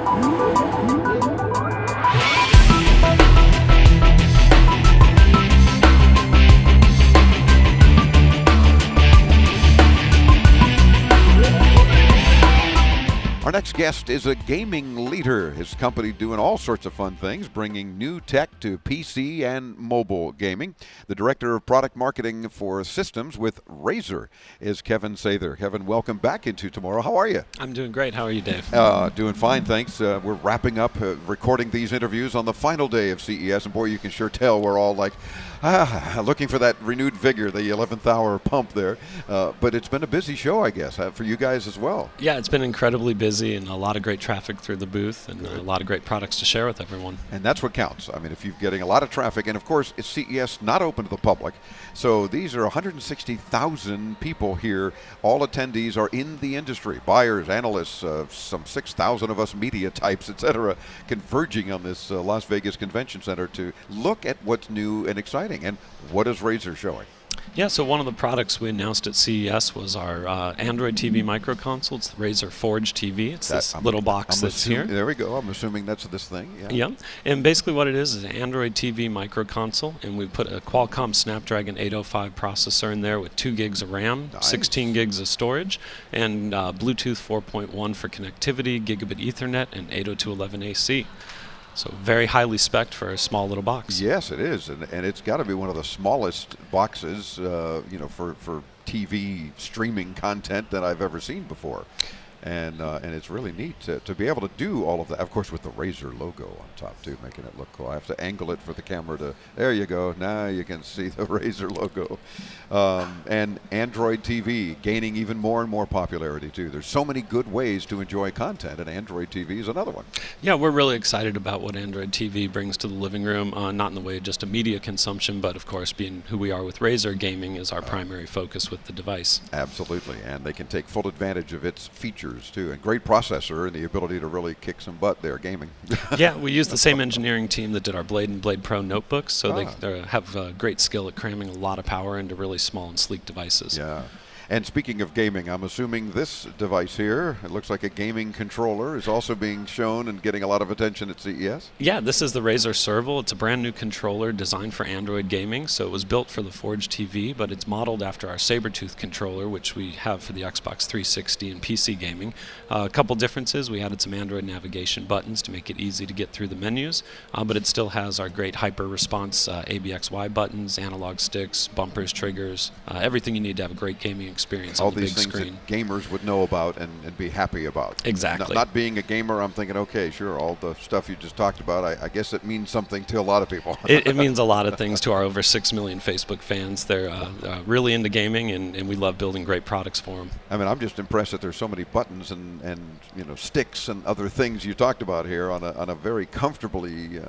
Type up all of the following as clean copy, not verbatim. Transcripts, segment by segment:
Our next guest is a gaming leader. His company doing all sorts of fun things, bringing new tech to PC and mobile gaming. The Director of Product Marketing for Systems with Razer is Kevin Sather. Kevin, welcome back into Tomorrow. How are you? I'm doing great. How are you, Dave? Doing fine, thanks. We're wrapping up recording these interviews on the final day of CES, and boy, you can sure tell we're all like, looking for that renewed vigor, the 11th hour pump there. But it's been a busy show, I guess, for you guys as well. Yeah, it's been incredibly busy and a lot of great traffic through the booth and a lot of great products to share with everyone. And that's what counts. I mean, if you're getting a lot of traffic, and of course, it's CES not open to the public, so these are 160,000 people here. All attendees are in the industry, buyers, analysts, some 6,000 of us media types, etc., converging on this Las Vegas Convention Center to look at what's new and exciting. And what is Razer showing? Yeah, so one of the products we announced at CES was our Android TV micro console. It's the Razer Forge TV. It's this little box that's here. There we go. I'm assuming that's this thing. Yeah. And basically what it is an Android TV micro console, and we put a Qualcomm Snapdragon 805 processor in there with 2 gigs of RAM, 16 gigs of storage, and Bluetooth 4.1 for connectivity, gigabit Ethernet, and 802.11ac. So very highly spec'd for a small little box. Yes, it is, and it's got to be one of the smallest boxes, for TV streaming content that I've ever seen before. And it's really neat to be able to do all of that, of course, with the Razer logo on top too, making it look cool. I have to angle it for the camera to, there you go, now you can see the Razer logo. And Android TV gaining even more and more popularity too. There's so many good ways to enjoy content, and Android TV is another one. Yeah, we're really excited about what Android TV brings to the living room, not in the way of just a media consumption, but of course, being who we are with Razer, gaming is our primary focus with the device. Absolutely, and they can take full advantage of its features too, and great processor and the ability to really kick some butt there gaming. Yeah, we use the same engineering team that did our Blade and Blade Pro notebooks, so they have great skill at cramming a lot of power into really small and sleek devices. Yeah. And speaking of gaming, I'm assuming this device here, it looks like a gaming controller, is also being shown and getting a lot of attention at CES. Yeah, this is the Razer Server. It's a brand new controller designed for Android gaming. So it was built for the Forge TV, but it's modeled after our Sabertooth controller, which we have for the Xbox 360 and PC gaming. A couple differences. We added some Android navigation buttons to make it easy to get through the menus, but it still has our great hyper response ABXY buttons, analog sticks, bumpers, triggers, everything you need to have a great gaming experience all on the these big things screen. that gamers would know about and be happy about. Exactly. Not being a gamer, I'm thinking, okay, sure, all the stuff you just talked about, I guess it means something to a lot of people. It means a lot of things to our over 6 million Facebook fans. They're really into gaming, and we love building great products for them. I mean, I'm just impressed that there's so many buttons and sticks and other things you talked about here on a very comfortably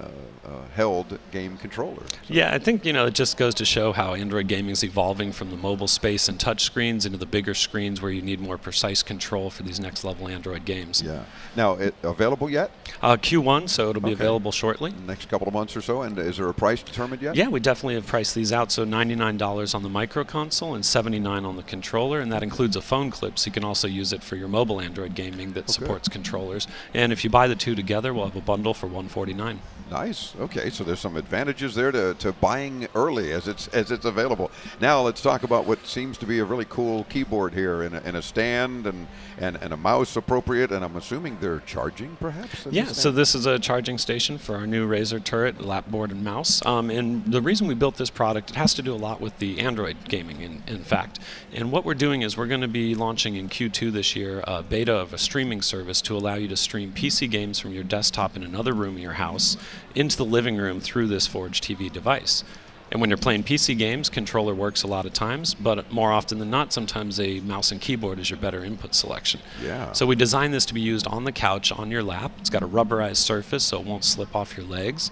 held game controller. So. Yeah, I think it just goes to show how Android gaming is evolving from the mobile space and touch screens into the bigger screens where you need more precise control for these next level Android games. Yeah. Now, available yet? Q1, so it'll be available shortly. Next couple of months or so. And is there a price determined yet? Yeah, we definitely have priced these out. So $99 on the micro console and $79 on the controller, and that includes a phone clip, so you can also use it for your mobile Android gaming that supports controllers. And if you buy the two together, we'll have a bundle for $149. Nice. Okay, so there's some advantages there to buying early as it's available. Now let's talk about what seems to be a really cool keyboard here and a stand and a mouse appropriate, and I'm assuming they're charging perhaps? Yeah, so this is a charging station for our new Razer Turret lapboard and mouse. And the reason we built this product, it has to do a lot with the Android gaming, in fact. And what we're doing is we're going to be launching in Q2 this year a beta of a streaming service to allow you to stream PC games from your desktop in another room of your house into the living room through this Forge TV device. And when you're playing PC games, controller works a lot of times, but more often than not, sometimes a mouse and keyboard is your better input selection. Yeah. So we designed this to be used on the couch, on your lap. It's got a rubberized surface, so it won't slip off your legs.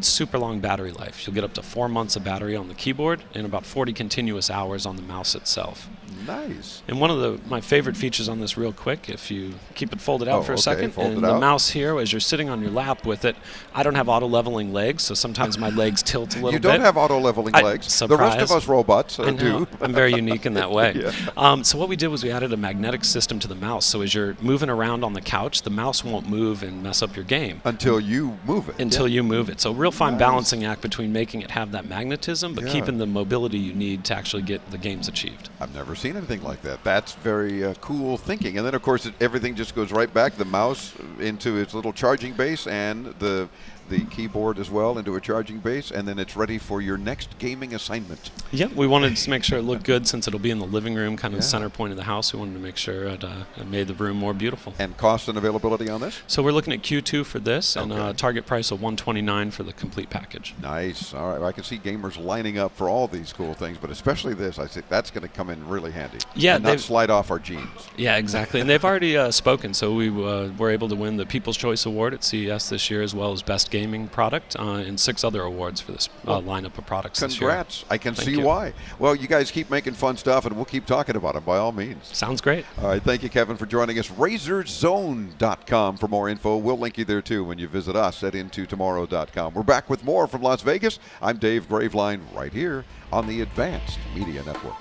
Super long battery life. You'll get up to 4 months of battery on the keyboard and about 40 continuous hours on the mouse itself. Nice. And one of my favorite features on this, real quick, if you keep it folded out for a second, fold and it the out. mouse here, as you're sitting on your lap with it, I don't have auto-leveling legs, so sometimes my legs tilt a little bit. You don't have auto-leveling legs. Surprise. The rest of us robots I know. do. I'm very unique in that way. Yeah. So what we did was we added a magnetic system to the mouse, so as you're moving around on the couch, the mouse won't move and mess up your game. Until you move it. Until you move it. So real fine balancing act between making it have that magnetism, but keeping the mobility you need to actually get the games achieved. I've never seen anything like that. That's very cool thinking. And then, of course, everything just goes right back, the mouse into its little charging base, and the keyboard as well into a charging base, and then it's ready for your next gaming assignment. Yep, we wanted to make sure it looked good since it'll be in the living room, kind of the center point of the house. We wanted to make sure it made the room more beautiful. And cost and availability on this? So we're looking at Q2 for this, and target price of $129 for the complete package. Nice. All right. I can see gamers lining up for all these cool things, but especially this. I think that's going to come in really handy. Yeah, and not slide off our jeans. Yeah, exactly. And they've already spoken, so we were able to win the People's Choice Award at CES this year, as well as Best Gaming Product, and 6 other awards for this lineup of products this year. Congrats. I can see you. why. Well, you guys keep making fun stuff, and we'll keep talking about it by all means. Sounds great. All right. Thank you, Kevin, for joining us. RazerZone.com for more info. We'll link you there, too, when you visit us at IntoTomorrow.com. We're back with more from Las Vegas. I'm Dave Graveline right here on the Advanced Media Network.